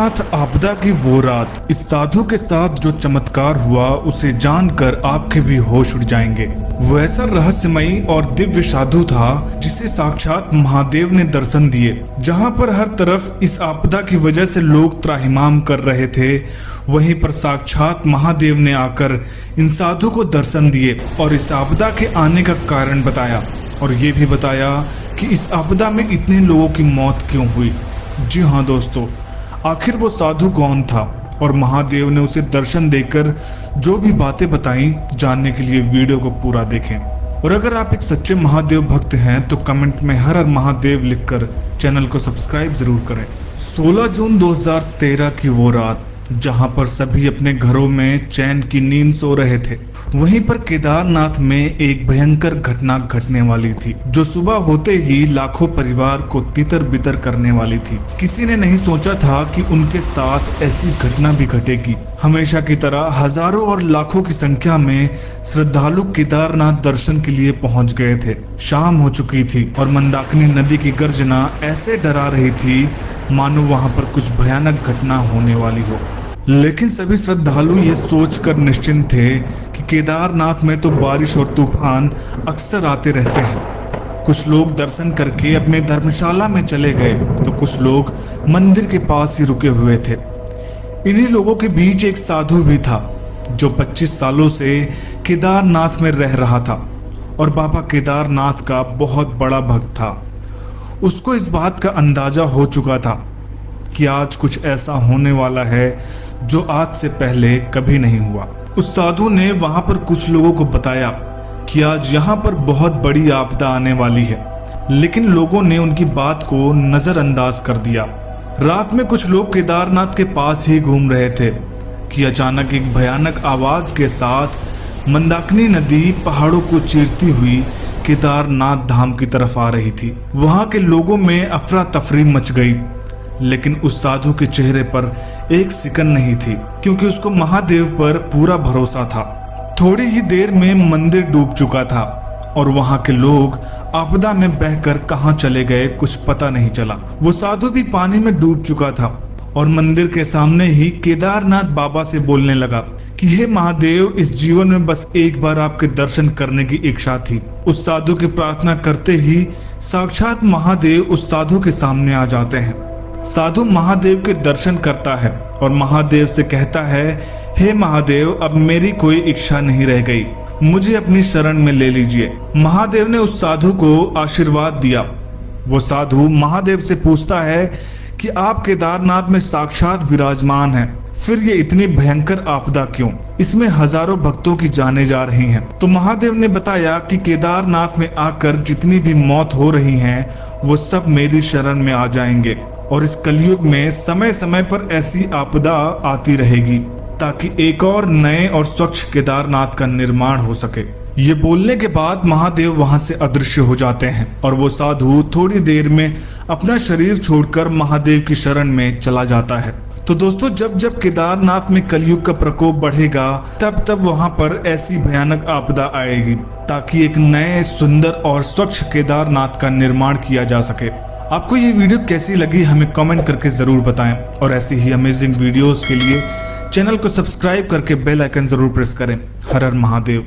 आपदा की वो रात, इस साधु के साथ जो चमत्कार हुआ उसे जानकर आपके भी होश उड़ जाएंगे। वो ऐसा रहस्यमयी और दिव्य साधु था जिसे साक्षात महादेव ने दर्शन दिए। जहां पर हर तरफ इस आपदा की वजह से लोग त्राहिमाम कर रहे थे, वहीं पर साक्षात महादेव ने आकर इन साधु को दर्शन दिए और इस आपदा के आने का कारण बताया और ये भी बताया कि इस आपदा में इतने लोगों की मौत क्यों हुई। जी हाँ दोस्तों, आखिर वो साधु कौन था और महादेव ने उसे दर्शन देकर जो भी बातें बताई, जानने के लिए वीडियो को पूरा देखें। और अगर आप एक सच्चे महादेव भक्त हैं तो कमेंट में हर हर महादेव लिखकर चैनल को सब्सक्राइब जरूर करें। 16 जून 2013 की वो रात, जहां पर सभी अपने घरों में चैन की नींद सो रहे थे, वहीं पर केदारनाथ में एक भयंकर घटना घटने वाली थी जो सुबह होते ही लाखों परिवार को तितर बितर करने वाली थी। किसी ने नहीं सोचा था कि उनके साथ ऐसी घटना भी घटेगी। हमेशा की तरह हजारों और लाखों की संख्या में श्रद्धालु केदारनाथ दर्शन के लिए पहुंच गए थे। शाम हो चुकी थी और मंदाकिनी नदी की गर्जना ऐसे डरा रही थी मानो वहां पर कुछ भयानक घटना होने वाली हो। लेकिन सभी श्रद्धालु ये सोचकर निश्चिंत थे कि केदारनाथ में तो बारिश और तूफान अक्सर आते रहते हैं। कुछ लोग दर्शन करके अपने धर्मशाला में चले गए तो कुछ लोग मंदिर के पास ही रुके हुए थे। इन्हीं लोगों के बीच एक साधु भी था जो 25 सालों से केदारनाथ में रह रहा था और बाबा केदारनाथ का बहुत बड़ा भक्त था। उसको इस बात का अंदाजा हो चुका था कि आज कुछ ऐसा होने वाला है जो आज से पहले कभी नहीं हुआ। उस साधु ने वहां पर कुछ लोगों को बताया कि आज यहाँ पर बहुत बड़ी आपदा आने वाली है, लेकिन लोगों ने उनकी बात को नजरअंदाज कर दिया। रात में कुछ लोग केदारनाथ के पास ही घूम रहे थे कि अचानक एक भयानक आवाज के साथ मंदाकिनी नदी पहाड़ों को चीरती हुई केदारनाथ धाम की तरफ आ रही थी। वहां के लोगों में अफरा तफरी मच गई, लेकिन उस साधु के चेहरे पर एक सिकन नहीं थी क्योंकि उसको महादेव पर पूरा भरोसा था। थोड़ी ही देर में मंदिर डूब चुका था और वहां के लोग आपदा में बहकर कहां चले गए कुछ पता नहीं चला। वो साधु भी पानी में डूब चुका था और मंदिर के सामने ही केदारनाथ बाबा से बोलने लगा कि हे महादेव, इस जीवन में बस एक बार आपके दर्शन करने की इच्छा थी। उस साधु की प्रार्थना करते ही साक्षात महादेव उस साधु के सामने आ जाते हैं। साधु महादेव के दर्शन करता है और महादेव से कहता है, हे महादेव, अब मेरी कोई इच्छा नहीं रह गई, मुझे अपनी शरण में ले लीजिए। महादेव ने उस साधु को आशीर्वाद दिया। वो साधु महादेव से पूछता है कि आप केदारनाथ में साक्षात विराजमान हैं, फिर ये इतनी भयंकर आपदा क्यों? इसमें हजारों भक्तों की जानें जा रही हैं। तो महादेव ने बताया कि केदारनाथ में आकर जितनी भी मौत हो रही हैं, वो सब मेरी शरण में आ जाएंगे और इस कलयुग में समय समय पर ऐसी आपदा आती रहेगी ताकि एक और नए और स्वच्छ केदारनाथ का निर्माण हो सके। ये बोलने के बाद महादेव वहां से अदृश्य हो जाते हैं और वो साधु थोड़ी देर में अपना शरीर छोड़कर महादेव की शरण में चला जाता है। तो दोस्तों, जब जब केदारनाथ में कलयुग का प्रकोप बढ़ेगा तब तब वहां पर ऐसी भयानक आपदा आएगी ताकि एक नए सुंदर और स्वच्छ केदारनाथ का निर्माण किया जा सके। आपको ये वीडियो कैसी लगी हमें कमेंट करके जरूर बताएं और ऐसी ही अमेजिंग वीडियोस के लिए चैनल को सब्सक्राइब करके बेल आइकन जरूर प्रेस करें। हर हर महादेव।